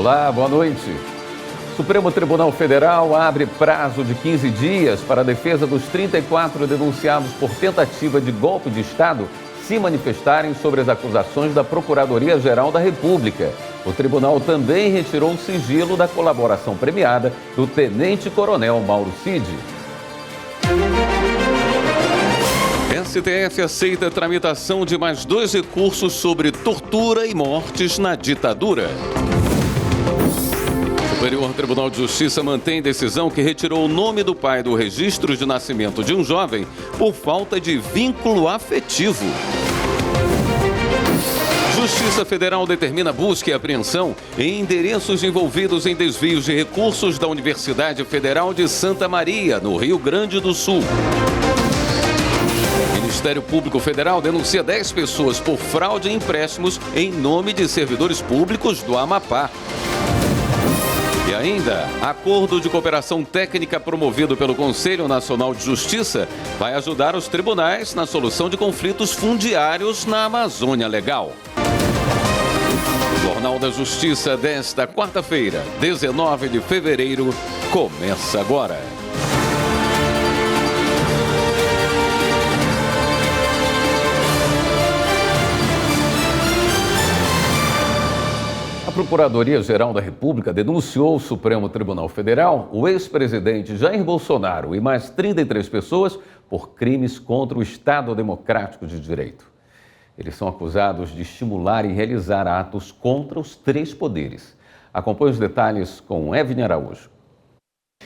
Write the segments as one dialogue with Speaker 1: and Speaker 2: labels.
Speaker 1: Olá, boa noite. Supremo Tribunal Federal abre prazo de 15 dias para a defesa dos 34 denunciados por tentativa de golpe de Estado se manifestarem sobre as acusações da Procuradoria-Geral da República. O tribunal também retirou o sigilo da colaboração premiada do tenente-coronel Mauro Cid. STF aceita a tramitação de mais 2 recursos sobre tortura e mortes na ditadura. O Superior Tribunal de Justiça mantém decisão que retirou o nome do pai do registro de nascimento de um jovem por falta de vínculo afetivo. Justiça Federal determina busca e apreensão em endereços envolvidos em desvios de recursos da Universidade Federal de Santa Maria, no Rio Grande do Sul. O Ministério Público Federal denuncia 10 pessoas por fraude em empréstimos em nome de servidores públicos do Amapá. E ainda, acordo de cooperação técnica promovido pelo Conselho Nacional de Justiça vai ajudar os tribunais na solução de conflitos fundiários na Amazônia Legal. O Jornal da Justiça desta quarta-feira, 19 de fevereiro, começa agora. A Procuradoria-Geral da República denunciou ao Supremo Tribunal Federal o ex-presidente Jair Bolsonaro e mais 33 pessoas por crimes contra o Estado Democrático de Direito. Eles são acusados de estimular e realizar atos contra os 3 poderes. Acompanhe os detalhes com Evne Araújo.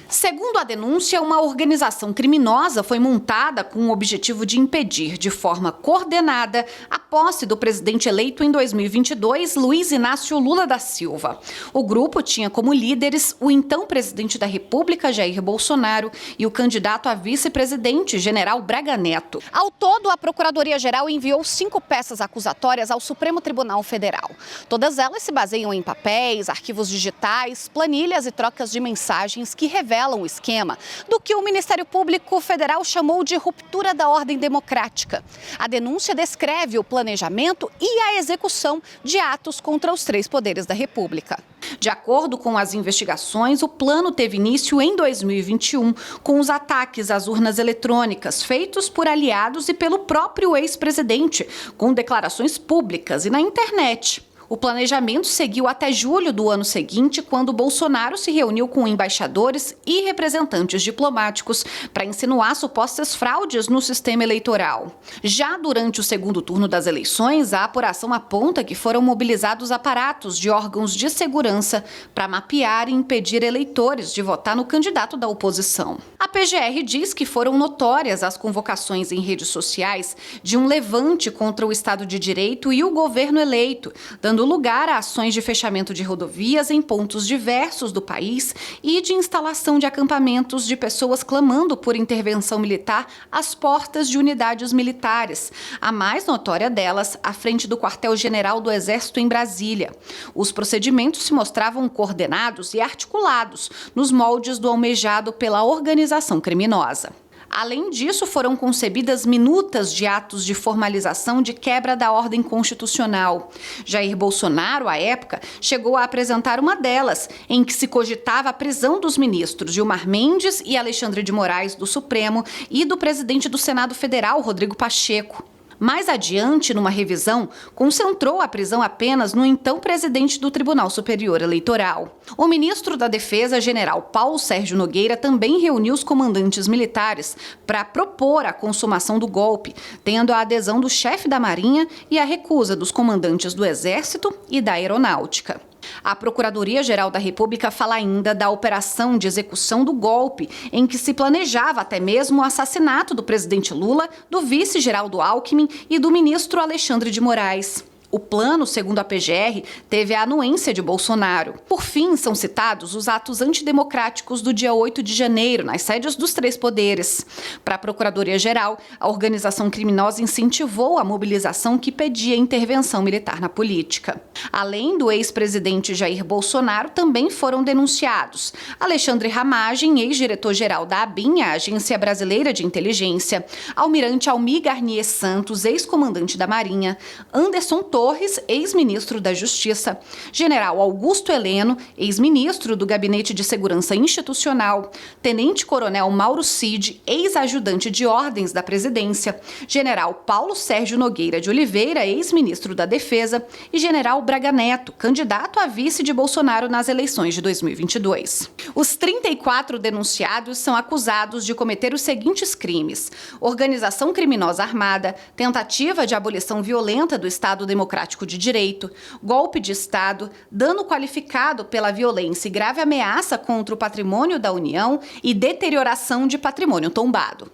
Speaker 2: Segundo a denúncia, uma organização criminosa foi montada com o objetivo de impedir, de forma coordenada, a posse do presidente eleito em 2022, Luiz Inácio Lula da Silva. O grupo tinha como líderes o então presidente da República, Jair Bolsonaro, e o candidato a vice-presidente, General Braga Neto. Ao todo, a Procuradoria-Geral enviou 5 peças acusatórias ao Supremo Tribunal Federal. Todas elas se baseiam em papéis, arquivos digitais, planilhas e trocas de mensagens que revelam o esquema do que o Ministério Público Federal chamou de ruptura da ordem democrática. A denúncia descreve o planejamento e a execução de atos contra os 3 poderes da República. De acordo com as investigações, o plano teve início em 2021 com os ataques às urnas eletrônicas feitos por aliados e pelo próprio ex-presidente, com declarações públicas e na internet. O planejamento seguiu até julho do ano seguinte, quando Bolsonaro se reuniu com embaixadores e representantes diplomáticos para insinuar supostas fraudes no sistema eleitoral. Já durante o segundo turno das eleições, a apuração aponta que foram mobilizados aparatos de órgãos de segurança para mapear e impedir eleitores de votar no candidato da oposição. A PGR diz que foram notórias as convocações em redes sociais de um levante contra o Estado de Direito e o governo eleito, dando lugar a ações de fechamento de rodovias em pontos diversos do país e de instalação de acampamentos de pessoas clamando por intervenção militar às portas de unidades militares, a mais notória delas à frente do quartel-general do Exército em Brasília. Os procedimentos se mostravam coordenados e articulados nos moldes do almejado pela organização criminosa. Além disso, foram concebidas minutas de atos de formalização de quebra da ordem constitucional. Jair Bolsonaro, à época, chegou a apresentar uma delas, em que se cogitava a prisão dos ministros Gilmar Mendes e Alexandre de Moraes do Supremo e do presidente do Senado Federal, Rodrigo Pacheco. Mais adiante, numa revisão, concentrou a prisão apenas no então presidente do Tribunal Superior Eleitoral. O ministro da Defesa, general Paulo Sérgio Nogueira, também reuniu os comandantes militares para propor a consumação do golpe, tendo a adesão do chefe da Marinha e a recusa dos comandantes do Exército e da Aeronáutica. A Procuradoria-Geral da República fala ainda da operação de execução do golpe, em que se planejava até mesmo o assassinato do presidente Lula, do vice Geraldo Alckmin e do ministro Alexandre de Moraes. O plano, segundo a PGR, teve a anuência de Bolsonaro. Por fim, são citados os atos antidemocráticos do dia 8 de janeiro, nas sedes dos 3 poderes. Para a Procuradoria-Geral, a organização criminosa incentivou a mobilização que pedia intervenção militar na política. Além do ex-presidente Jair Bolsonaro, também foram denunciados Alexandre Ramagem, ex-diretor-geral da ABIN, a Agência Brasileira de Inteligência, Almirante Almir Garnier Santos, ex-comandante da Marinha, Anderson Torres, Torres, ex-ministro da Justiça, General Augusto Heleno, ex-ministro do Gabinete de Segurança Institucional, Tenente-Coronel Mauro Cid, ex-ajudante de ordens da Presidência, General Paulo Sérgio Nogueira de Oliveira, ex-ministro da Defesa, e General Braga Neto, candidato a vice de Bolsonaro nas eleições de 2022. Os 34 denunciados são acusados de cometer os seguintes crimes: organização criminosa armada, tentativa de abolição violenta do Estado Democrático de Direito, golpe de Estado, dano qualificado pela violência e grave ameaça contra o patrimônio da União e deterioração de patrimônio tombado.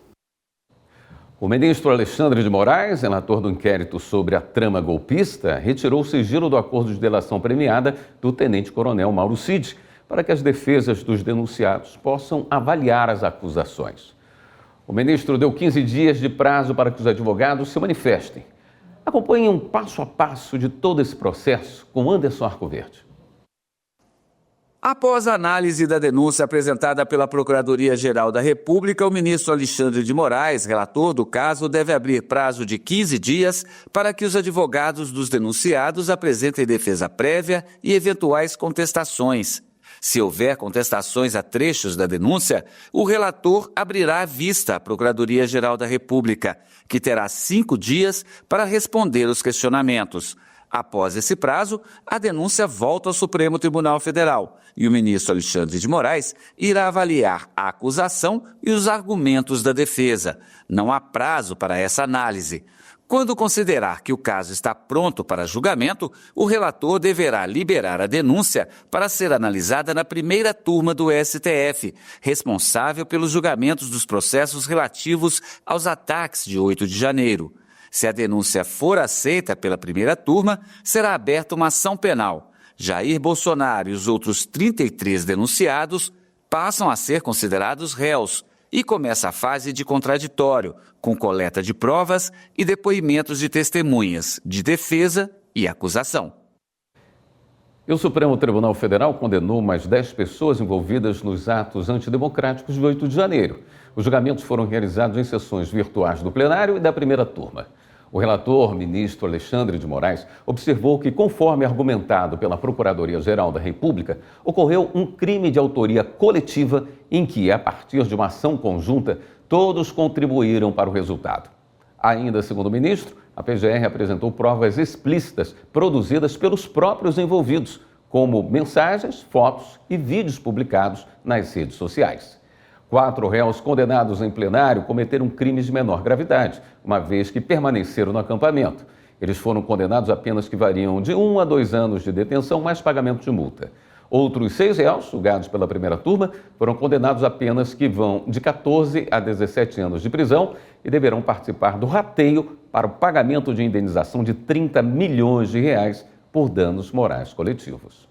Speaker 1: O ministro Alexandre de Moraes, relator do inquérito sobre a trama golpista, retirou o sigilo do acordo de delação premiada do tenente-coronel Mauro Cid, para que as defesas dos denunciados possam avaliar as acusações. O ministro deu 15 dias de prazo para que os advogados se manifestem. Acompanhe um passo a passo de todo esse processo com Anderson Arcoverde.
Speaker 3: Após a análise da denúncia apresentada pela Procuradoria-Geral da República, o ministro Alexandre de Moraes, relator do caso, deve abrir prazo de 15 dias para que os advogados dos denunciados apresentem defesa prévia e eventuais contestações. Se houver contestações a trechos da denúncia, o relator abrirá a vista à Procuradoria-Geral da República, que terá 5 dias para responder os questionamentos. Após esse prazo, a denúncia volta ao Supremo Tribunal Federal e o ministro Alexandre de Moraes irá avaliar a acusação e os argumentos da defesa. Não há prazo para essa análise. Quando considerar que o caso está pronto para julgamento, o relator deverá liberar a denúncia para ser analisada na primeira turma do STF, responsável pelos julgamentos dos processos relativos aos ataques de 8 de janeiro. Se a denúncia for aceita pela primeira turma, será aberta uma ação penal. Jair Bolsonaro e os outros 33 denunciados passam a ser considerados réus e começa a fase de contraditório, com coleta de provas e depoimentos de testemunhas, de defesa e acusação.
Speaker 1: E o Supremo Tribunal Federal condenou mais 10 pessoas envolvidas nos atos antidemocráticos de 8 de janeiro. Os julgamentos foram realizados em sessões virtuais do plenário e da primeira turma. O relator, ministro Alexandre de Moraes, observou que, conforme argumentado pela Procuradoria-Geral da República, ocorreu um crime de autoria coletiva em que, a partir de uma ação conjunta, todos contribuíram para o resultado. Ainda segundo o ministro, a PGR apresentou provas explícitas produzidas pelos próprios envolvidos, como mensagens, fotos e vídeos publicados nas redes sociais. 4 réus condenados em plenário cometeram crimes de menor gravidade, uma vez que permaneceram no acampamento. Eles foram condenados a penas que variam de 1 a 2 anos de detenção mais pagamento de multa. Outros 6 réus, julgados pela primeira turma, foram condenados a penas que vão de 14 a 17 anos de prisão e deverão participar do rateio para o pagamento de indenização de 30 milhões de reais por danos morais coletivos.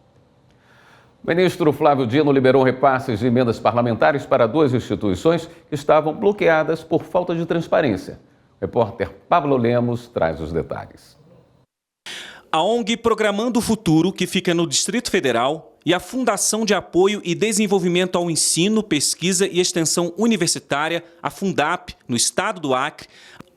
Speaker 1: O ministro Flávio Dino liberou repasses de emendas parlamentares para 2 instituições que estavam bloqueadas por falta de transparência. O repórter Pablo Lemos traz os detalhes.
Speaker 4: A ONG Programando o Futuro, que fica no Distrito Federal, e a Fundação de Apoio e Desenvolvimento ao Ensino, Pesquisa e Extensão Universitária, a Fundap, no estado do Acre,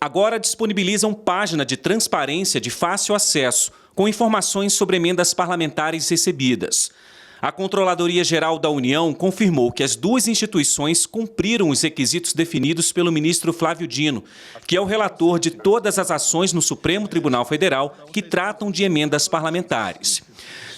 Speaker 4: agora disponibilizam página de transparência de fácil acesso, com informações sobre emendas parlamentares recebidas. A Controladoria-Geral da União confirmou que as 2 instituições cumpriram os requisitos definidos pelo ministro Flávio Dino, que é o relator de todas as ações no Supremo Tribunal Federal que tratam de emendas parlamentares.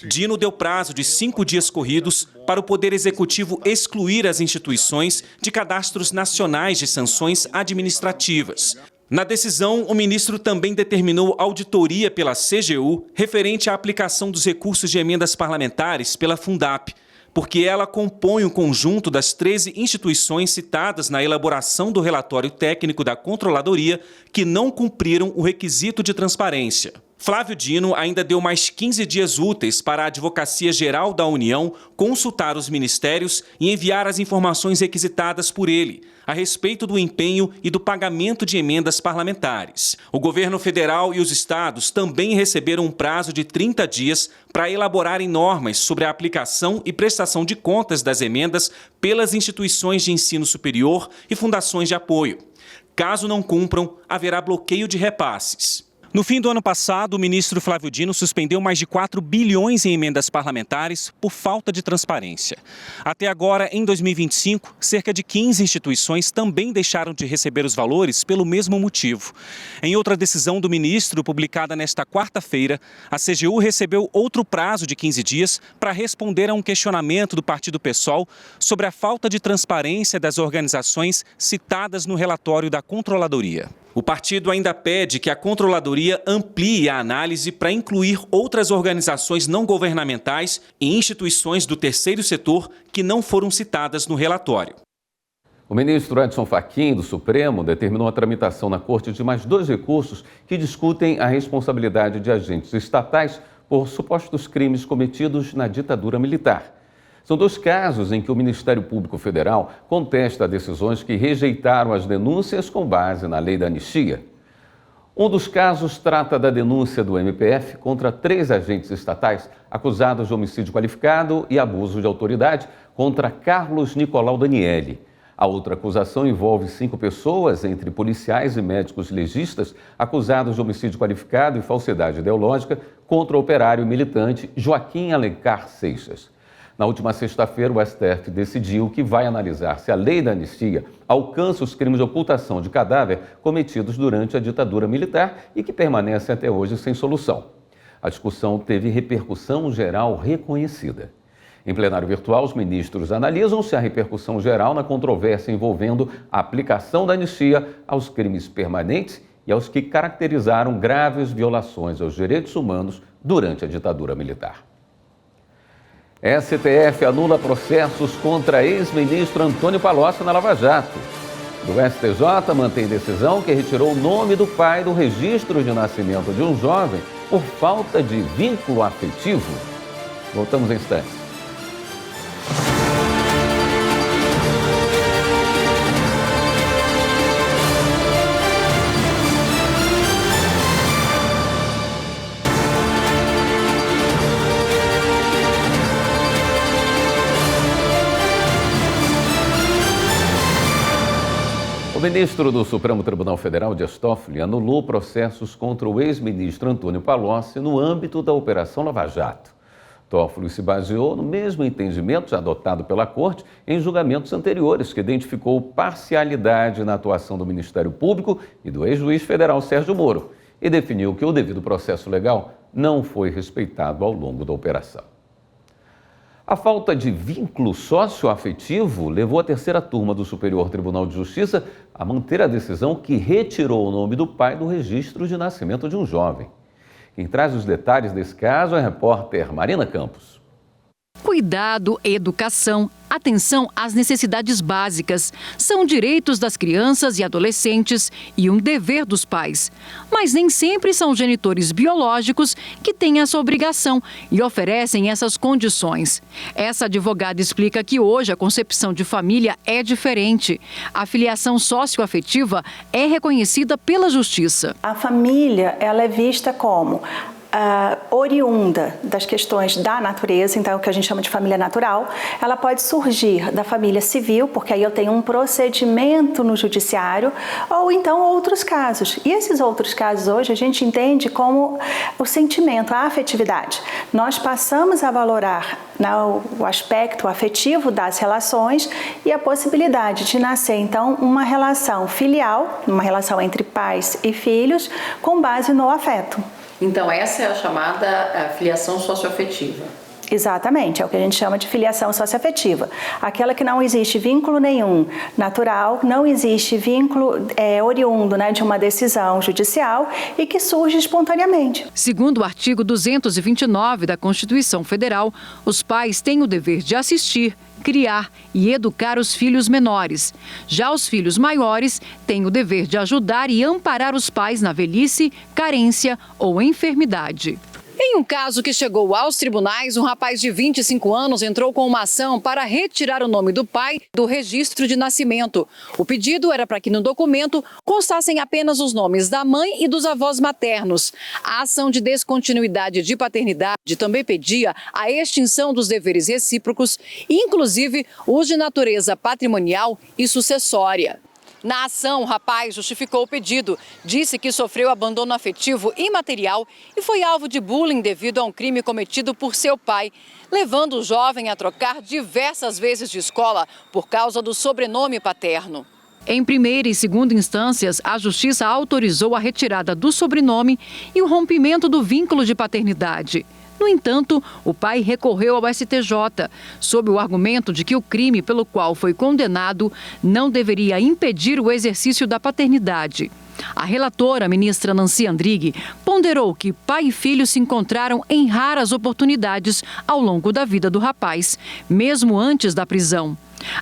Speaker 4: Dino deu prazo de 5 dias corridos para o Poder Executivo excluir as instituições de cadastros nacionais de sanções administrativas. Na decisão, o ministro também determinou auditoria pela CGU referente à aplicação dos recursos de emendas parlamentares pela Fundap, porque ela compõe o conjunto das 13 instituições citadas na elaboração do relatório técnico da Controladoria que não cumpriram o requisito de transparência. Flávio Dino ainda deu mais 15 dias úteis para a Advocacia Geral da União consultar os ministérios e enviar as informações requisitadas por ele a respeito do empenho e do pagamento de emendas parlamentares. O governo federal e os estados também receberam um prazo de 30 dias para elaborarem normas sobre a aplicação e prestação de contas das emendas pelas instituições de ensino superior e fundações de apoio. Caso não cumpram, haverá bloqueio de repasses. No fim do ano passado, o ministro Flávio Dino suspendeu mais de 4 bilhões em emendas parlamentares por falta de transparência. Até agora, em 2025, cerca de 15 instituições também deixaram de receber os valores pelo mesmo motivo. Em outra decisão do ministro, publicada nesta quarta-feira, a CGU recebeu outro prazo de 15 dias para responder a um questionamento do Partido PSOL sobre a falta de transparência das organizações citadas no relatório da Controladoria. O partido ainda pede que a Controladoria amplie a análise para incluir outras organizações não governamentais e instituições do terceiro setor que não foram citadas no relatório.
Speaker 1: O ministro Edson Fachin, do Supremo, determinou a tramitação na Corte de mais 2 recursos que discutem a responsabilidade de agentes estatais por supostos crimes cometidos na ditadura militar. São 2 casos em que o Ministério Público Federal contesta decisões que rejeitaram as denúncias com base na lei da anistia. Um dos casos trata da denúncia do MPF contra 3 agentes estatais acusados de homicídio qualificado e abuso de autoridade contra Carlos Nicolau Daniele. A outra acusação envolve 5 pessoas, entre policiais e médicos legistas, acusados de homicídio qualificado e falsidade ideológica contra o operário e militante Joaquim Alencar Seixas. Na última sexta-feira, o STF decidiu que vai analisar se a lei da anistia alcança os crimes de ocultação de cadáver cometidos durante a ditadura militar e que permanecem até hoje sem solução. A discussão teve repercussão geral reconhecida. Em plenário virtual, os ministros analisam se a repercussão geral na controvérsia envolvendo a aplicação da anistia aos crimes permanentes e aos que caracterizaram graves violações aos direitos humanos durante a ditadura militar. STF anula processos contra ex-ministro Antônio Palocci na Lava Jato. Do STJ mantém decisão que retirou o nome do pai do registro de nascimento de um jovem por falta de vínculo afetivo. Voltamos em instantes. O ministro do Supremo Tribunal Federal, Dias Toffoli, anulou processos contra o ex-ministro Antônio Palocci no âmbito da Operação Lava Jato. Toffoli se baseou no mesmo entendimento já adotado pela Corte em julgamentos anteriores, que identificou parcialidade na atuação do Ministério Público e do ex-juiz federal Sérgio Moro, e definiu que o devido processo legal não foi respeitado ao longo da operação. A falta de vínculo socioafetivo levou a terceira turma do Superior Tribunal de Justiça a manter a decisão que retirou o nome do pai do registro de nascimento de um jovem. Quem traz os detalhes desse caso é a repórter Marina Campos.
Speaker 5: Cuidado, educação, atenção às necessidades básicas são direitos das crianças e adolescentes e um dever dos pais. Mas nem sempre são genitores biológicos que têm essa obrigação e oferecem essas condições. Essa advogada explica que hoje a concepção de família é diferente. A filiação socioafetiva é reconhecida pela Justiça.
Speaker 6: A família, ela é vista como oriunda das questões da natureza, então é o que a gente chama de família natural. Ela pode surgir da família civil, porque aí eu tenho um procedimento no judiciário, ou então outros casos. E esses outros casos hoje a gente entende como o sentimento, a afetividade. Nós passamos a valorar o aspecto afetivo das relações e a possibilidade de nascer, então, uma relação filial, uma relação entre pais e filhos, com base no afeto.
Speaker 7: Então, essa é a chamada filiação socioafetiva.
Speaker 6: Exatamente, é o que a gente chama de filiação socioafetiva. Aquela que não existe vínculo nenhum natural, não existe vínculo oriundo de uma decisão judicial e que surge espontaneamente.
Speaker 5: Segundo o artigo 229 da Constituição Federal, os pais têm o dever de assistir, criar e educar os filhos menores. Já os filhos maiores têm o dever de ajudar e amparar os pais na velhice, carência ou enfermidade. Em um caso que chegou aos tribunais, um rapaz de 25 anos entrou com uma ação para retirar o nome do pai do registro de nascimento. O pedido era para que no documento constassem apenas os nomes da mãe e dos avós maternos. A ação de descontinuidade de paternidade também pedia a extinção dos deveres recíprocos, inclusive os de natureza patrimonial e sucessória. Na ação, o rapaz justificou o pedido, disse que sofreu abandono afetivo e material e foi alvo de bullying devido a um crime cometido por seu pai, levando o jovem a trocar diversas vezes de escola por causa do sobrenome paterno. Em primeira e segunda instâncias, a Justiça autorizou a retirada do sobrenome e o rompimento do vínculo de paternidade. No entanto, o pai recorreu ao STJ, sob o argumento de que o crime pelo qual foi condenado não deveria impedir o exercício da paternidade. A relatora, ministra Nancy Andrighi, ponderou que pai e filho se encontraram em raras oportunidades ao longo da vida do rapaz, mesmo antes da prisão.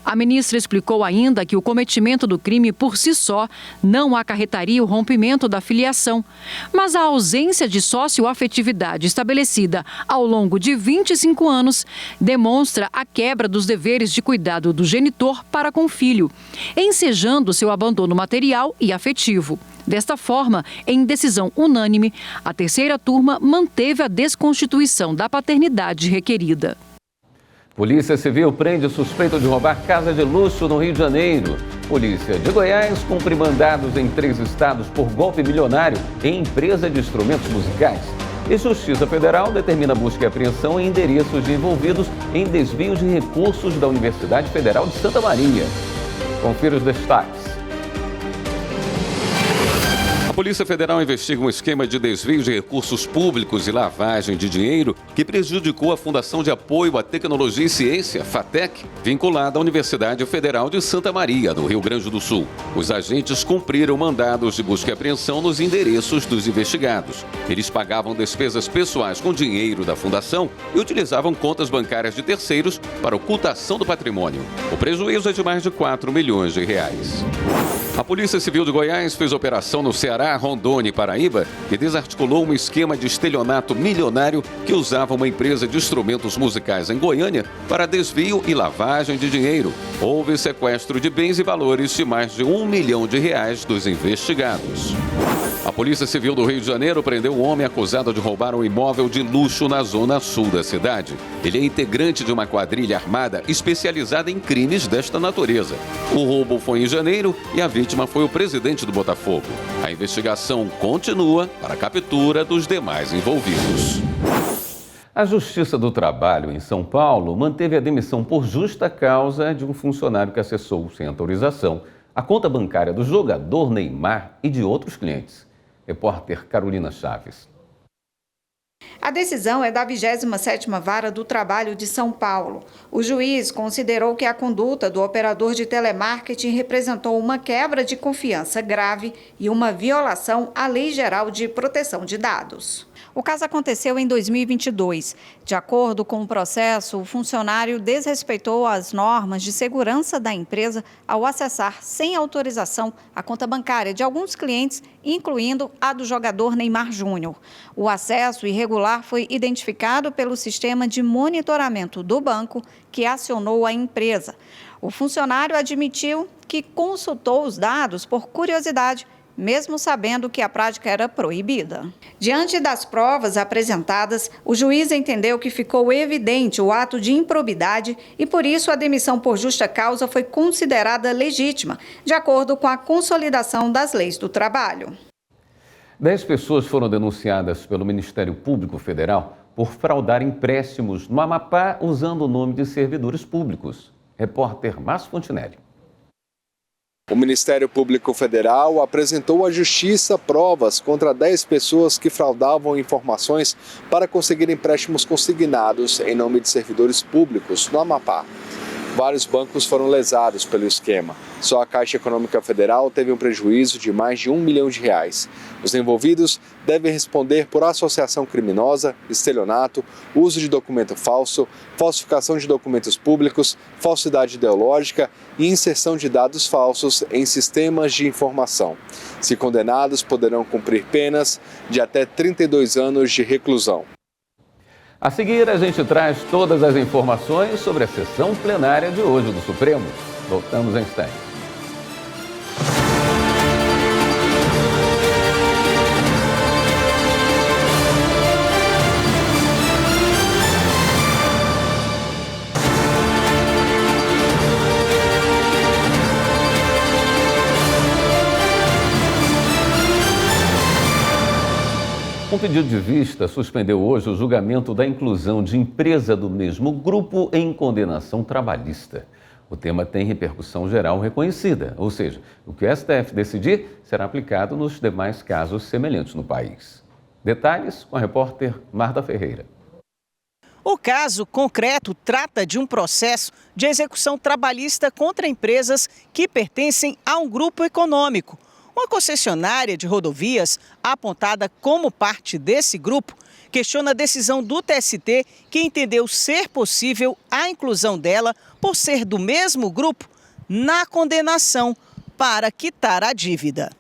Speaker 5: A ministra explicou ainda que o cometimento do crime por si só não acarretaria o rompimento da filiação, mas a ausência de socioafetividade estabelecida ao longo de 25 anos demonstra a quebra dos deveres de cuidado do genitor para com o filho, ensejando seu abandono material e afetivo. Desta forma, em decisão unânime, a terceira turma manteve a desconstituição da paternidade requerida.
Speaker 1: Polícia Civil prende suspeito de roubar casa de luxo no Rio de Janeiro. Polícia de Goiás cumpre mandados em 3 estados por golpe milionário em empresa de instrumentos musicais. E Justiça Federal determina busca e apreensão em endereços de envolvidos em desvio de recursos da Universidade Federal de Santa Maria. Confira os destaques. A Polícia Federal investiga um esquema de desvio de recursos públicos e lavagem de dinheiro que prejudicou a Fundação de Apoio à Tecnologia e Ciência, FATEC, vinculada à Universidade Federal de Santa Maria, no Rio Grande do Sul. Os agentes cumpriram mandados de busca e apreensão nos endereços dos investigados. Eles pagavam despesas pessoais com dinheiro da Fundação e utilizavam contas bancárias de terceiros para ocultação do patrimônio. O prejuízo é de mais de 4 milhões de reais. A Polícia Civil de Goiás fez operação no Ceará, Rondônia e Paraíba e desarticulou um esquema de estelionato milionário que usava uma empresa de instrumentos musicais em Goiânia para desvio e lavagem de dinheiro. Houve sequestro de bens e valores de mais de R$1 milhão dos investigados. A Polícia Civil do Rio de Janeiro prendeu um homem acusado de roubar um imóvel de luxo na zona sul da cidade. Ele é integrante de uma quadrilha armada especializada em crimes desta natureza. O roubo foi em janeiro e a vítima foi o presidente do Botafogo. A investigação continua para a captura dos demais envolvidos. A Justiça do Trabalho em São Paulo manteve a demissão por justa causa de um funcionário que acessou, sem autorização, a conta bancária do jogador Neymar e de outros clientes. Repórter Carolina Chaves.
Speaker 8: A decisão é da 27ª Vara do Trabalho de São Paulo. O juiz considerou que a conduta do operador de telemarketing representou uma quebra de confiança grave e uma violação à Lei Geral de Proteção de Dados. O caso aconteceu em 2022. De acordo com o processo, o funcionário desrespeitou as normas de segurança da empresa ao acessar sem autorização a conta bancária de alguns clientes, incluindo a do jogador Neymar Júnior. O acesso irregular foi identificado pelo sistema de monitoramento do banco, que acionou a empresa. O funcionário admitiu que consultou os dados por curiosidade, mesmo sabendo que a prática era proibida. Diante das provas apresentadas, o juiz entendeu que ficou evidente o ato de improbidade e, por isso, a demissão por justa causa foi considerada legítima, de acordo com a consolidação das leis do trabalho.
Speaker 1: 10 pessoas foram denunciadas pelo Ministério Público Federal por fraudar empréstimos no Amapá usando o nome de servidores públicos. Repórter Márcio Fontinelli.
Speaker 9: O Ministério Público Federal apresentou à Justiça provas contra 10 pessoas que fraudavam informações para conseguir empréstimos consignados em nome de servidores públicos no Amapá. Vários bancos foram lesados pelo esquema. Só a Caixa Econômica Federal teve um prejuízo de mais de R$1 milhão. Os envolvidos devem responder por associação criminosa, estelionato, uso de documento falso, falsificação de documentos públicos, falsidade ideológica e inserção de dados falsos em sistemas de informação. Se condenados, poderão cumprir penas de até 32 anos de reclusão.
Speaker 1: A seguir, a gente traz todas as informações sobre a sessão plenária de hoje do Supremo. Voltamos em instantes. Um pedido de vista suspendeu hoje o julgamento da inclusão de empresa do mesmo grupo em condenação trabalhista. O tema tem repercussão geral reconhecida, ou seja, o que o STF decidir será aplicado nos demais casos semelhantes no país. Detalhes com a repórter Marta Ferreira.
Speaker 10: O caso concreto trata de um processo de execução trabalhista contra empresas que pertencem a um grupo econômico. Uma concessionária de rodovias, apontada como parte desse grupo, questiona a decisão do TST, que entendeu ser possível a inclusão dela, por ser do mesmo grupo, na condenação para quitar a dívida.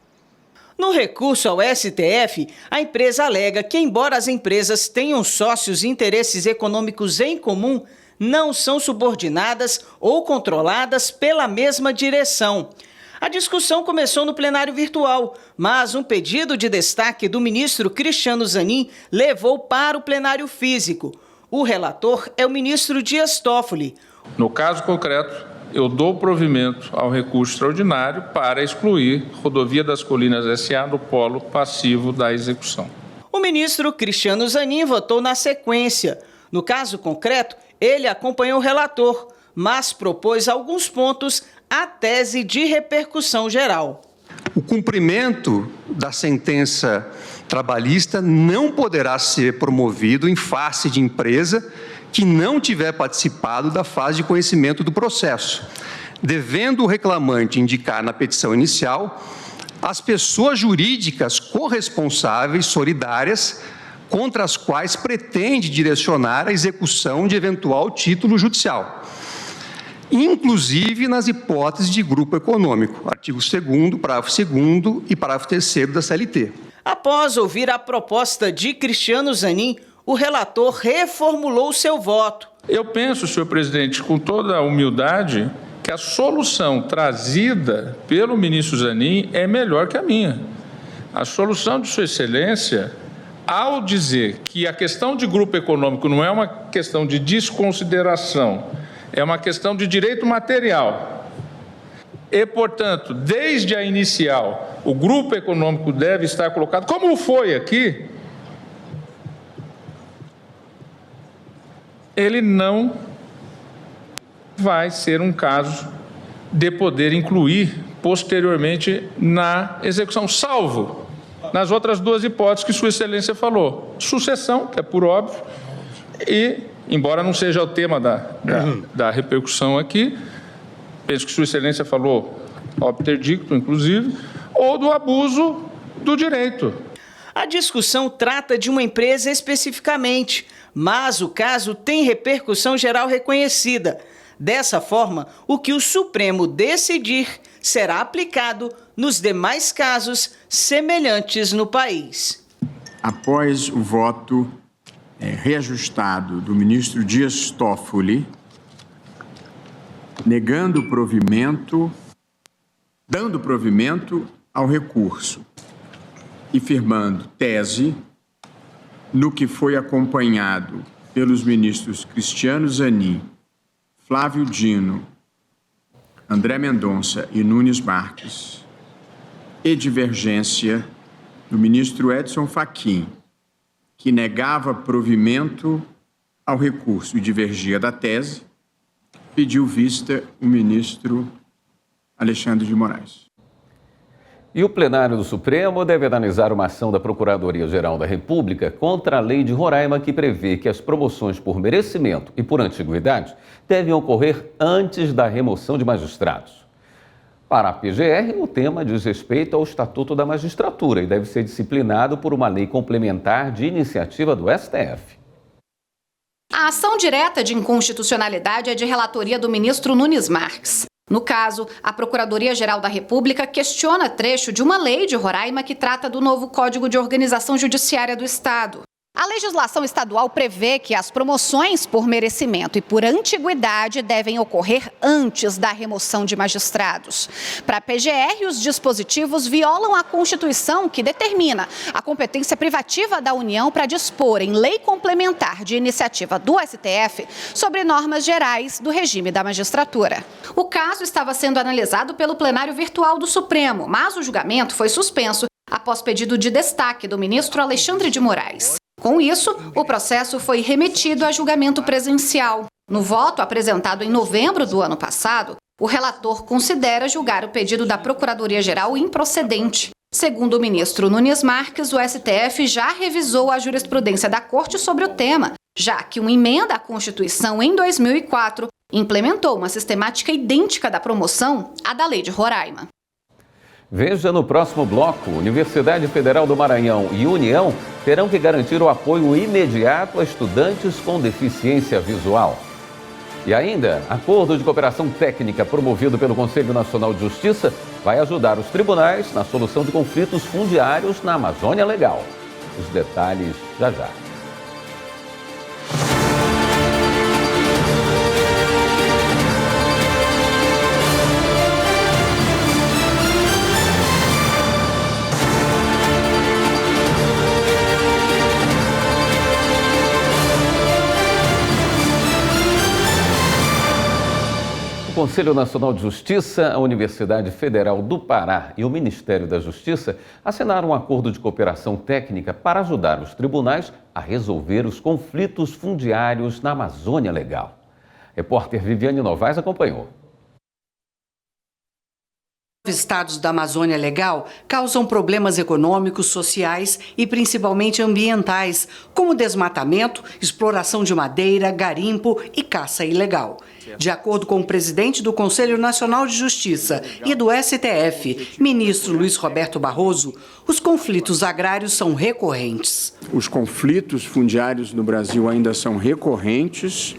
Speaker 10: No recurso ao STF, a empresa alega que, embora as empresas tenham sócios e interesses econômicos em comum, não são subordinadas ou controladas pela mesma direção. A discussão começou no plenário virtual, mas um pedido de destaque do ministro Cristiano Zanin levou para o plenário físico. O relator é o ministro Dias Toffoli.
Speaker 11: No caso concreto, eu dou provimento ao recurso extraordinário para excluir Rodovia das Colinas S.A. do polo passivo da execução.
Speaker 10: O ministro Cristiano Zanin votou na sequência. No caso concreto, ele acompanhou o relator, mas propôs alguns pontos à tese de repercussão geral.
Speaker 12: O cumprimento da sentença trabalhista não poderá ser promovido em face de empresa que não tiver participado da fase de conhecimento do processo, devendo o reclamante indicar na petição inicial as pessoas jurídicas corresponsáveis solidárias contra as quais pretende direcionar a execução de eventual título judicial, inclusive nas hipóteses de grupo econômico, artigo 2º, parágrafo 2º e parágrafo 3º da CLT.
Speaker 10: Após ouvir a proposta de Cristiano Zanin, o relator reformulou seu voto.
Speaker 11: Eu penso, senhor presidente, com toda a humildade, que a solução trazida pelo ministro Zanin é melhor que a minha. A solução de sua excelência, ao dizer que a questão de grupo econômico não é uma questão de desconsideração, é uma questão de direito material. E, portanto, desde a inicial, o grupo econômico deve estar colocado, como foi aqui, ele não vai ser um caso de poder incluir posteriormente na execução, salvo nas outras duas hipóteses que Sua Excelência falou. Sucessão, que é por óbvio, e, embora não seja o tema da repercussão aqui, penso que Sua Excelência falou obter dicto, inclusive, ou do abuso do direito.
Speaker 10: A discussão trata de uma empresa especificamente, mas o caso tem repercussão geral reconhecida. Dessa forma, o que o Supremo decidir será aplicado nos demais casos semelhantes no país.
Speaker 13: Após o voto reajustado do ministro Dias Toffoli, negando provimento, dando provimento ao recurso e firmando tese, no que foi acompanhado pelos ministros Cristiano Zanin, Flávio Dino, André Mendonça e Nunes Marques, e divergência do ministro Edson Fachin, que negava provimento ao recurso e divergia da tese, pediu vista o ministro Alexandre de Moraes.
Speaker 1: E o plenário do Supremo deve analisar uma ação da Procuradoria-Geral da República contra a lei de Roraima que prevê que as promoções por merecimento e por antiguidade devem ocorrer antes da remoção de magistrados. Para a PGR, o tema diz respeito ao Estatuto da Magistratura e deve ser disciplinado por uma lei complementar de iniciativa do STF.
Speaker 2: A ação direta de inconstitucionalidade é de relatoria do ministro Nunes Marques. No caso, a Procuradoria-Geral da República questiona trecho de uma lei de Roraima que trata do novo Código de Organização Judiciária do Estado. A legislação estadual prevê que as promoções por merecimento e por antiguidade devem ocorrer antes da remoção de magistrados. Para a PGR, os dispositivos violam a Constituição, que determina a competência privativa da União para dispor em lei complementar de iniciativa do STF sobre normas gerais do regime da magistratura. O caso estava sendo analisado pelo plenário virtual do Supremo, mas o julgamento foi suspenso após pedido de destaque do ministro Alexandre de Moraes. Com isso, o processo foi remetido a julgamento presencial. No voto apresentado em novembro do ano passado, o relator considera julgar o pedido da Procuradoria-Geral improcedente. Segundo o ministro Nunes Marques, o STF já revisou a jurisprudência da Corte sobre o tema, já que uma emenda à Constituição em 2004 implementou uma sistemática idêntica da promoção à da Lei de Roraima.
Speaker 1: Veja no próximo bloco, Universidade Federal do Maranhão e União terão que garantir o apoio imediato a estudantes com deficiência visual. E ainda, acordo de cooperação técnica promovido pelo Conselho Nacional de Justiça vai ajudar os tribunais na solução de conflitos fundiários na Amazônia Legal. Os detalhes já já. O Conselho Nacional de Justiça, a Universidade Federal do Pará e o Ministério da Justiça assinaram um acordo de cooperação técnica para ajudar os tribunais a resolver os conflitos fundiários na Amazônia Legal. Repórter Viviane Novaes acompanhou.
Speaker 14: Os estados da Amazônia Legal causam problemas econômicos, sociais e principalmente ambientais, como desmatamento, exploração de madeira, garimpo e caça ilegal. De acordo com o presidente do Conselho Nacional de Justiça e do STF, ministro Luiz Roberto Barroso, os conflitos agrários são recorrentes.
Speaker 13: Os conflitos fundiários no Brasil ainda são recorrentes,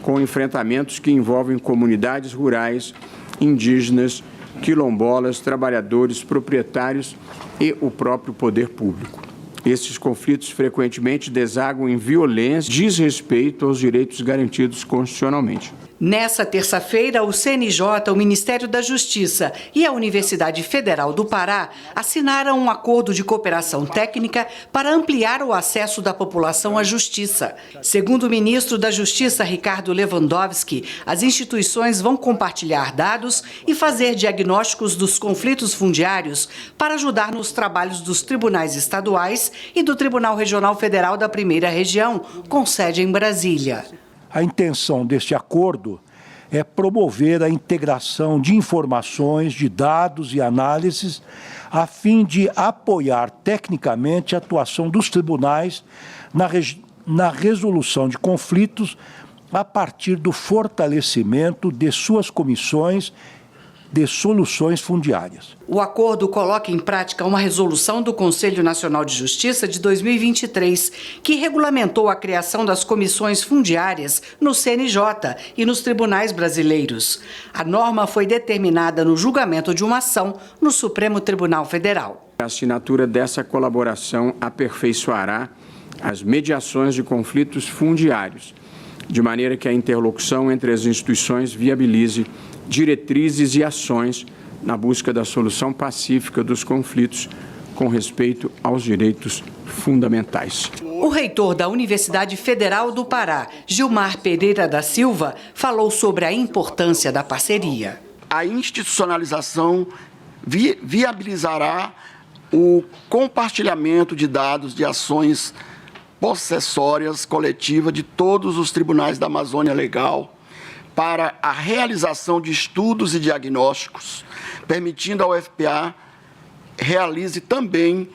Speaker 13: com enfrentamentos que envolvem comunidades rurais, indígenas, quilombolas, trabalhadores, proprietários e o próprio poder público. Esses conflitos frequentemente desaguam em violência, desrespeito aos direitos garantidos constitucionalmente.
Speaker 14: Nessa terça-feira, o CNJ, o Ministério da Justiça e a Universidade Federal do Pará assinaram um acordo de cooperação técnica para ampliar o acesso da população à justiça. Segundo o ministro da Justiça, Ricardo Lewandowski, as instituições vão compartilhar dados e fazer diagnósticos dos conflitos fundiários para ajudar nos trabalhos dos tribunais estaduais e do Tribunal Regional Federal da Primeira Região, com sede em Brasília.
Speaker 15: A intenção deste acordo é promover a integração de informações, de dados e análises, a fim de apoiar tecnicamente a atuação dos tribunais na resolução de conflitos a partir do fortalecimento de suas comissões de soluções fundiárias.
Speaker 14: O acordo coloca em prática uma resolução do Conselho Nacional de Justiça de 2023, que regulamentou a criação das comissões fundiárias no CNJ e nos tribunais brasileiros. A norma foi determinada no julgamento de uma ação no Supremo Tribunal Federal.
Speaker 13: A assinatura dessa colaboração aperfeiçoará as mediações de conflitos fundiários, de maneira que a interlocução entre as instituições viabilize diretrizes e ações na busca da solução pacífica dos conflitos com respeito aos direitos fundamentais.
Speaker 14: O reitor da Universidade Federal do Pará, Gilmar Pereira da Silva, falou sobre a importância da parceria.
Speaker 16: A institucionalização viabilizará o compartilhamento de dados de ações possessórias coletivas de todos os tribunais da Amazônia Legal para a realização de estudos e diagnósticos, permitindo ao FPA realize também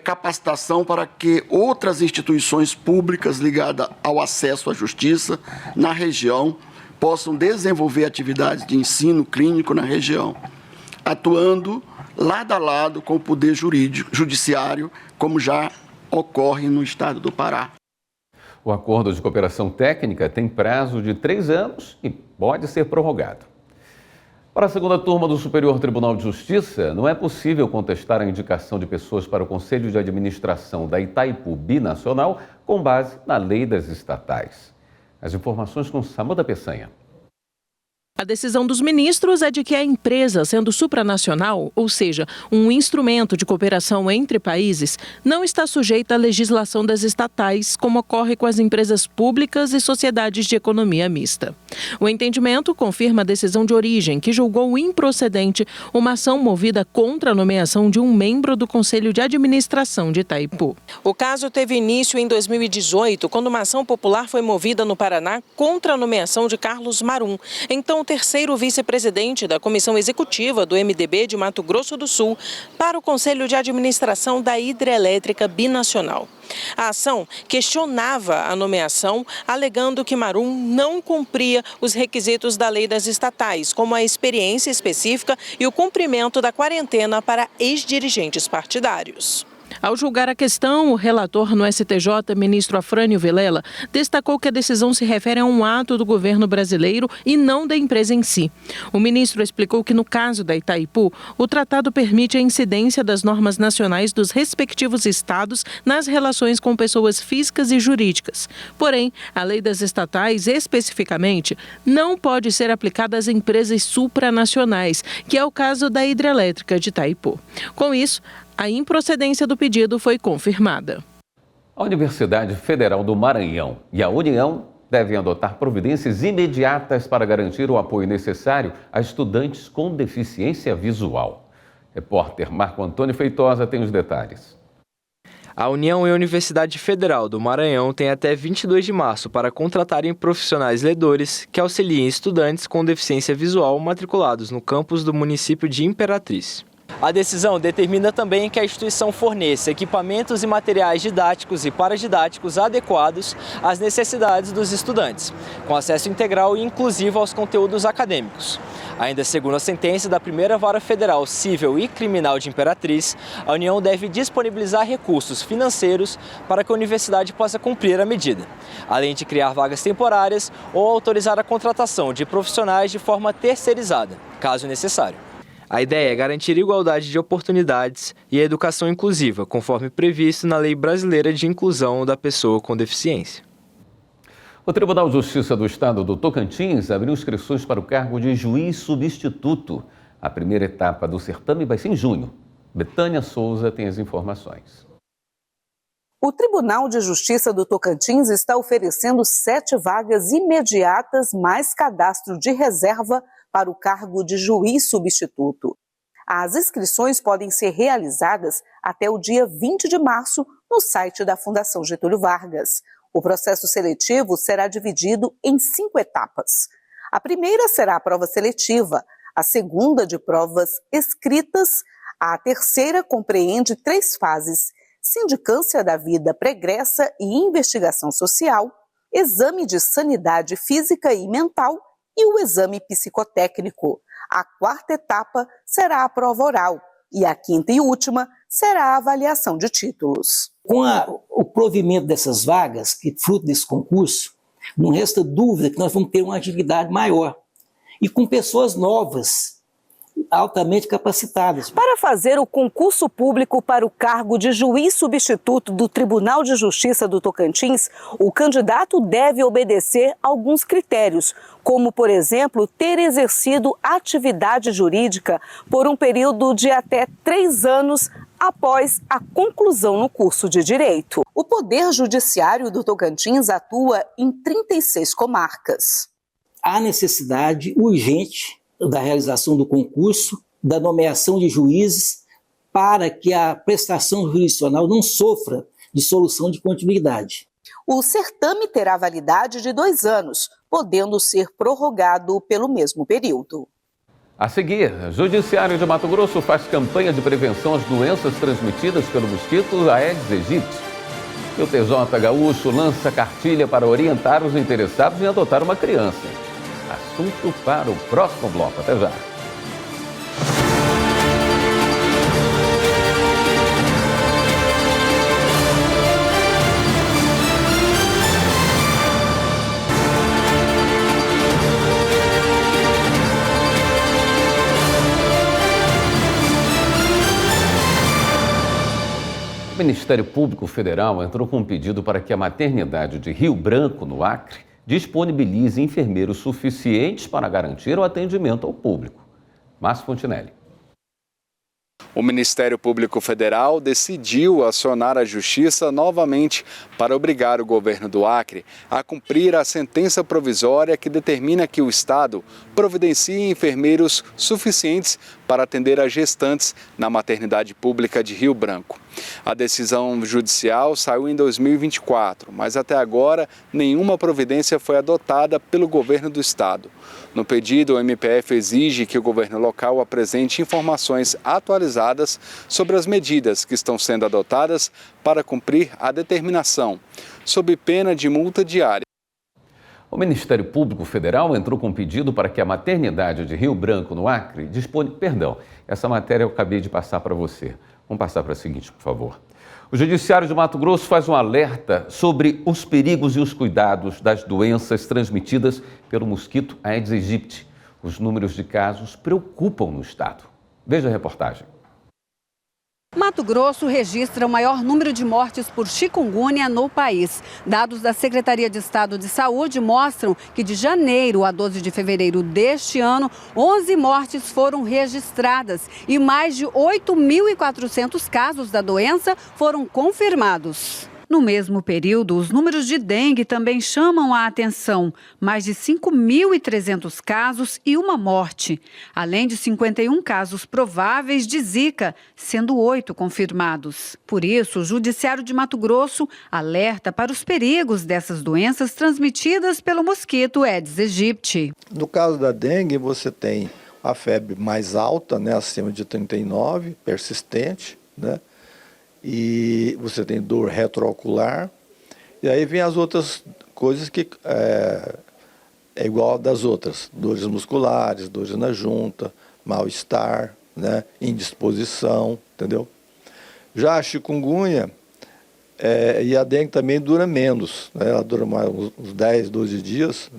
Speaker 16: capacitação para que outras instituições públicas ligadas ao acesso à justiça na região possam desenvolver atividades de ensino clínico na região, atuando lado a lado com o poder judiciário, como já ocorre no estado do Pará.
Speaker 1: O acordo de cooperação técnica tem prazo de 3 anos e pode ser prorrogado. Para a segunda turma do Superior Tribunal de Justiça, não é possível contestar a indicação de pessoas para o Conselho de Administração da Itaipu Binacional com base na lei das estatais. As informações com Samanta Peçanha.
Speaker 17: A decisão dos ministros é de que a empresa, sendo supranacional, ou seja, um instrumento de cooperação entre países, não está sujeita à legislação das estatais, como ocorre com as empresas públicas e sociedades de economia mista. O entendimento confirma a decisão de origem, que julgou improcedente uma ação movida contra a nomeação de um membro do Conselho de Administração de Itaipu. O caso teve início em 2018, quando uma ação popular foi movida no Paraná contra a nomeação de Carlos Marum, então o terceiro vice-presidente da Comissão Executiva do MDB de Mato Grosso do Sul, para o Conselho de Administração da Hidrelétrica Binacional. A ação questionava a nomeação, alegando que Marum não cumpria os requisitos da lei das estatais, como a experiência específica e o cumprimento da quarentena para ex-dirigentes partidários. Ao julgar a questão, o relator no STJ, ministro Afrânio Vilela, destacou que a decisão se refere a um ato do governo brasileiro e não da empresa em si. O ministro explicou que, no caso da Itaipu, o tratado permite a incidência das normas nacionais dos respectivos estados nas relações com pessoas físicas e jurídicas. Porém, a lei das estatais, especificamente, não pode ser aplicada às empresas supranacionais, que é o caso da hidrelétrica de Itaipu. Com isso, a improcedência do pedido foi confirmada.
Speaker 1: A Universidade Federal do Maranhão e a União devem adotar providências imediatas para garantir o apoio necessário a estudantes com deficiência visual. Repórter Marco Antônio Feitosa tem os detalhes.
Speaker 18: A União e a Universidade Federal do Maranhão têm até 22 de março para contratarem profissionais ledores que auxiliem estudantes com deficiência visual matriculados no campus do município de Imperatriz. A decisão determina também que a instituição forneça equipamentos e materiais didáticos e paradidáticos adequados às necessidades dos estudantes, com acesso integral e inclusivo aos conteúdos acadêmicos. Ainda segundo a sentença da Primeira Vara Federal Civil e Criminal de Imperatriz, a União deve disponibilizar recursos financeiros para que a universidade possa cumprir a medida, além de criar vagas temporárias ou autorizar a contratação de profissionais de forma terceirizada, caso necessário. A ideia é garantir igualdade de oportunidades e a educação inclusiva, conforme previsto na Lei Brasileira de Inclusão da Pessoa com Deficiência.
Speaker 1: O Tribunal de Justiça do Estado do Tocantins abriu inscrições para o cargo de juiz substituto. A primeira etapa do certame vai ser em junho. Betânia Souza tem as informações.
Speaker 19: O Tribunal de Justiça do Tocantins está oferecendo 7 vagas imediatas mais cadastro de reserva para o cargo de juiz substituto. As inscrições podem ser realizadas até o dia 20 de março no site da Fundação Getúlio Vargas. O processo seletivo será dividido em 5 etapas. A primeira será a prova seletiva, a segunda de provas escritas, a terceira compreende 3 fases: sindicância da vida pregressa e investigação social, exame de sanidade física e mental e o exame psicotécnico. A quarta etapa será a prova oral e a quinta e última será a avaliação de títulos.
Speaker 20: Com o provimento dessas vagas, que fruto desse concurso, não resta dúvida que nós vamos ter uma agilidade maior e com pessoas novas, altamente capacitadas.
Speaker 19: Para fazer o concurso público para o cargo de juiz substituto do Tribunal de Justiça do Tocantins, o candidato deve obedecer alguns critérios, como, por exemplo, ter exercido atividade jurídica por um período de até 3 anos após a conclusão no curso de Direito. O Poder Judiciário do Tocantins atua em 36 comarcas.
Speaker 20: Há necessidade urgente da realização do concurso, da nomeação de juízes, para que a prestação jurisdicional não sofra de solução de continuidade.
Speaker 19: O certame terá validade de 2 anos, podendo ser prorrogado pelo mesmo período.
Speaker 1: A seguir, o Judiciário de Mato Grosso faz campanha de prevenção às doenças transmitidas pelo mosquito Aedes aegypti. E o TJ Gaúcho lança cartilha para orientar os interessados em adotar uma criança. Assunto para o próximo bloco. Até já. O Ministério Público Federal entrou com um pedido para que a maternidade de Rio Branco, no Acre, disponibilize enfermeiros suficientes para garantir o atendimento ao público. Márcio Fontinelli.
Speaker 9: O Ministério Público Federal decidiu acionar a Justiça novamente para obrigar o governo do Acre a cumprir a sentença provisória que determina que o Estado providencie enfermeiros suficientes para atender as gestantes na maternidade pública de Rio Branco. A decisão judicial saiu em 2024, mas até agora nenhuma providência foi adotada pelo governo do Estado. No pedido, o MPF exige que o governo local apresente informações atualizadas sobre as medidas que estão sendo adotadas para cumprir a determinação, sob pena de multa diária.
Speaker 1: O Ministério Público Federal entrou com pedido para que a maternidade de Rio Branco, no Acre, essa matéria eu acabei de passar para você. Vamos passar para a seguinte, por favor. O Judiciário de Mato Grosso faz um alerta sobre os perigos e os cuidados das doenças transmitidas pelo mosquito Aedes aegypti. Os números de casos preocupam no estado. Veja a reportagem.
Speaker 21: Mato Grosso registra o maior número de mortes por chikungunya no país. Dados da Secretaria de Estado de Saúde mostram que de janeiro a 12 de fevereiro deste ano, 11 mortes foram registradas e mais de 8.400 casos da doença foram confirmados. No mesmo período, os números de dengue também chamam a atenção. Mais de 5.300 casos e uma morte, além de 51 casos prováveis de Zika, sendo 8 confirmados. Por isso, o Judiciário de Mato Grosso alerta para os perigos dessas doenças transmitidas pelo mosquito Aedes aegypti.
Speaker 22: No caso da dengue, você tem a febre mais alta, acima de 39, persistente, e você tem dor retroocular, e aí vem as outras coisas que é igual das outras, dores musculares, dores na junta, mal-estar, indisposição, entendeu? Já a chikungunya e a dengue também dura menos, ela dura mais uns 10, 12 dias,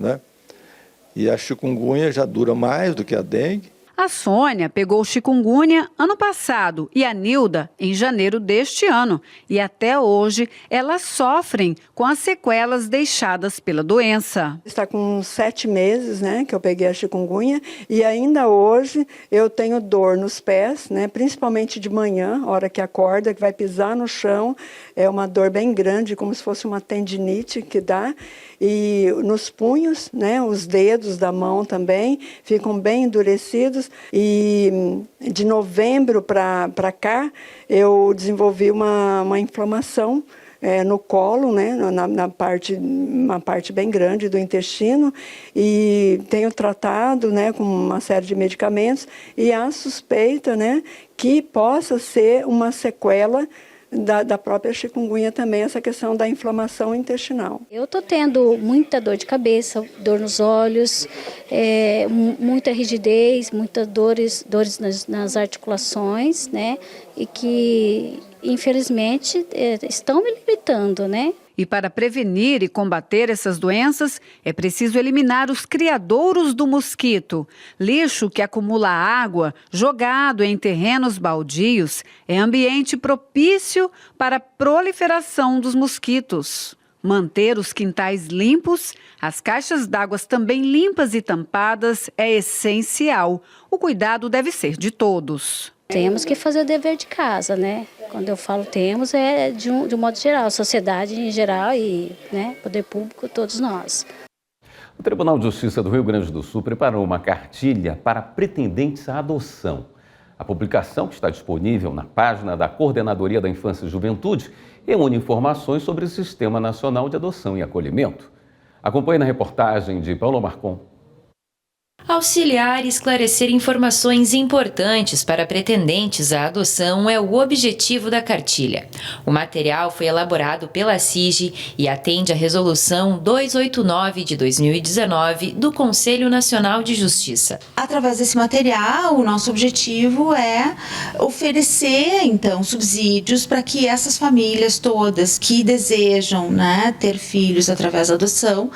Speaker 22: e a chikungunya já dura mais do que a dengue.
Speaker 21: A Sônia pegou chikungunya ano passado e a Nilda em janeiro deste ano. E até hoje elas sofrem com as sequelas deixadas pela doença.
Speaker 23: Está com 7 meses, que eu peguei a chikungunya e ainda hoje eu tenho dor nos pés, principalmente de manhã, hora que acorda, que vai pisar no chão. É uma dor bem grande, como se fosse uma tendinite que dá. E nos punhos, os dedos da mão também ficam bem endurecidos. E de novembro para cá, eu desenvolvi uma inflamação no colo, uma parte bem grande do intestino, e tenho tratado com uma série de medicamentos, e há suspeita que possa ser uma sequela da própria chikungunya também, essa questão da inflamação intestinal.
Speaker 24: Eu estou tendo muita dor de cabeça, dor nos olhos, muita rigidez, muitas dores nas articulações, e que, infelizmente, estão me limitando,
Speaker 21: E para prevenir e combater essas doenças, é preciso eliminar os criadouros do mosquito. Lixo que acumula água, jogado em terrenos baldios, é ambiente propício para a proliferação dos mosquitos. Manter os quintais limpos, as caixas d'água também limpas e tampadas é essencial. O cuidado deve ser de todos.
Speaker 24: Temos que fazer o dever de casa, Quando eu falo temos, é de um modo geral, sociedade em geral e poder público, todos nós.
Speaker 1: O Tribunal de Justiça do Rio Grande do Sul preparou uma cartilha para pretendentes à adoção. A publicação, que está disponível na página da Coordenadoria da Infância e Juventude, reúne informações sobre o Sistema Nacional de Adoção e Acolhimento. Acompanhe na reportagem de Paulo Marcon.
Speaker 25: Auxiliar e esclarecer informações importantes para pretendentes à adoção é o objetivo da cartilha. O material foi elaborado pela CIGE e atende à Resolução 289 de 2019 do Conselho Nacional de Justiça.
Speaker 26: Através desse material, o nosso objetivo é oferecer, então, subsídios para que essas famílias todas que desejam, ter filhos através da adoção,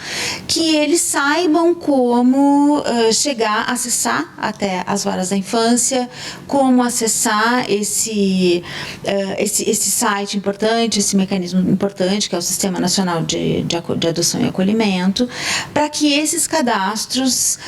Speaker 26: que eles saibam como chegar, acessar até as varas da infância, como acessar esse site importante, esse mecanismo importante, que é o Sistema Nacional de Adoção e Acolhimento, para que esses cadastros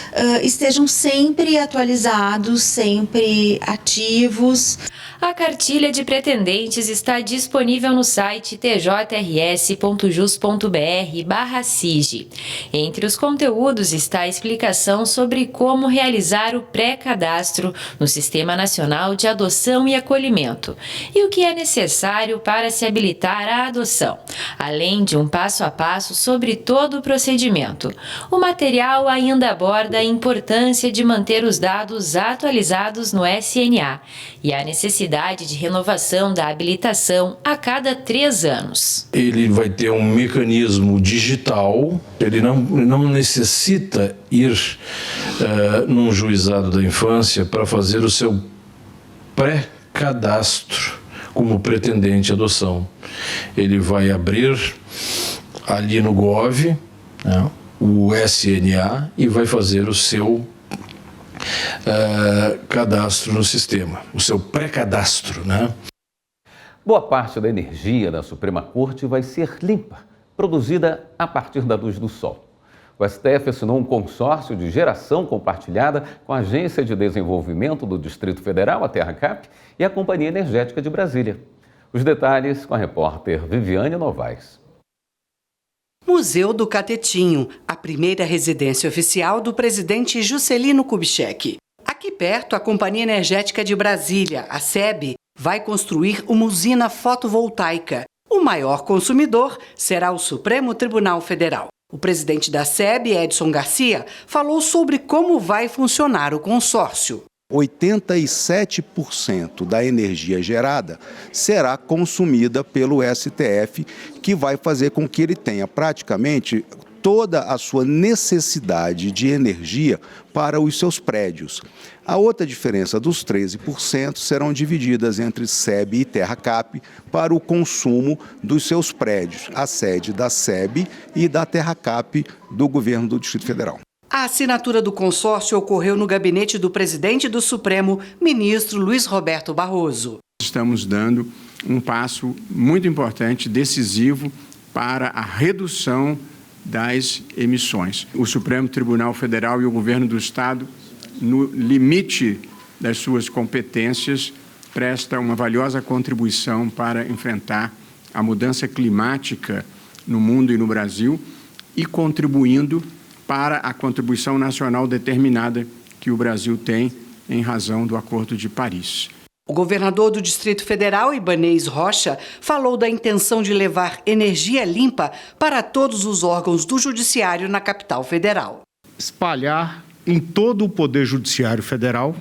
Speaker 26: estejam sempre atualizados, sempre ativos.
Speaker 25: A cartilha de pretendentes está disponível no site tjrs.jus.br/CIGE. Entre os conteúdos está a explicação sobre como realizar o pré-cadastro no Sistema Nacional de Adoção e Acolhimento e o que é necessário para se habilitar à adoção, além de um passo a passo sobre todo o procedimento. O material ainda aborda a importância de manter os dados atualizados no SNA e a necessidade de renovação da habilitação a cada 3 anos.
Speaker 3: Ele vai ter um mecanismo digital, ele não necessita ir num juizado da infância para fazer o seu pré-cadastro como pretendente à adoção. Ele vai abrir ali no Gov, né, o SNA e vai fazer o seu cadastro no sistema, o seu pré-cadastro, né?
Speaker 1: Boa parte da energia da Suprema Corte vai ser limpa, produzida a partir da luz do sol. O STF assinou um consórcio de geração compartilhada com a Agência de Desenvolvimento do Distrito Federal, a TerraCap, e a Companhia Energética de Brasília. Os detalhes com a repórter Viviane Novaes.
Speaker 14: Museu do Catetinho, a primeira residência oficial do presidente Juscelino Kubitschek. Aqui perto, a Companhia Energética de Brasília, a SEB, vai construir uma usina fotovoltaica. O maior consumidor será o Supremo Tribunal Federal. O presidente da SEB, Edson Garcia, falou sobre como vai funcionar o consórcio.
Speaker 4: 87% da energia gerada será consumida pelo STF, que vai fazer com que ele tenha praticamente toda a sua necessidade de energia para os seus prédios. A outra diferença dos 13% serão divididas entre SEB e TerraCap para o consumo dos seus prédios, a sede da SEB e da TerraCap do governo do Distrito Federal.
Speaker 14: A assinatura do consórcio ocorreu no gabinete do presidente do Supremo, ministro Luiz Roberto Barroso.
Speaker 13: Estamos dando um passo muito importante, decisivo, para a redução das emissões. O Supremo Tribunal Federal e o governo do Estado, no limite das suas competências, presta uma valiosa contribuição para enfrentar a mudança climática no mundo e no Brasil e contribuindo para a contribuição nacional determinada que o Brasil tem em razão do Acordo de Paris.
Speaker 14: O governador do Distrito Federal, Ibanez Rocha, falou da intenção de levar energia limpa para todos os órgãos do Judiciário na capital federal.
Speaker 5: Espalhar em todo o Poder Judiciário Federal,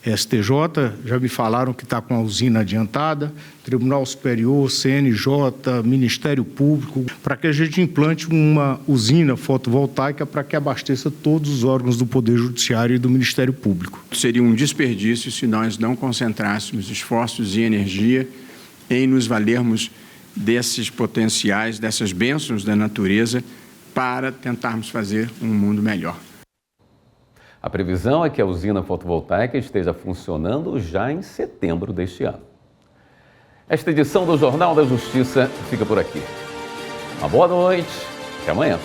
Speaker 5: STJ, já me falaram que está com a usina adiantada, Tribunal Superior, CNJ, Ministério Público, para que a gente implante uma usina fotovoltaica para que abasteça todos os órgãos do Poder Judiciário e do Ministério Público.
Speaker 13: Seria um desperdício se nós não concentrássemos esforços e energia em nos valermos desses potenciais, dessas bênçãos da natureza, para tentarmos fazer um mundo melhor.
Speaker 1: A previsão é que a usina fotovoltaica esteja funcionando já em setembro deste ano. Esta edição do Jornal da Justiça fica por aqui. Uma boa noite, até amanhã.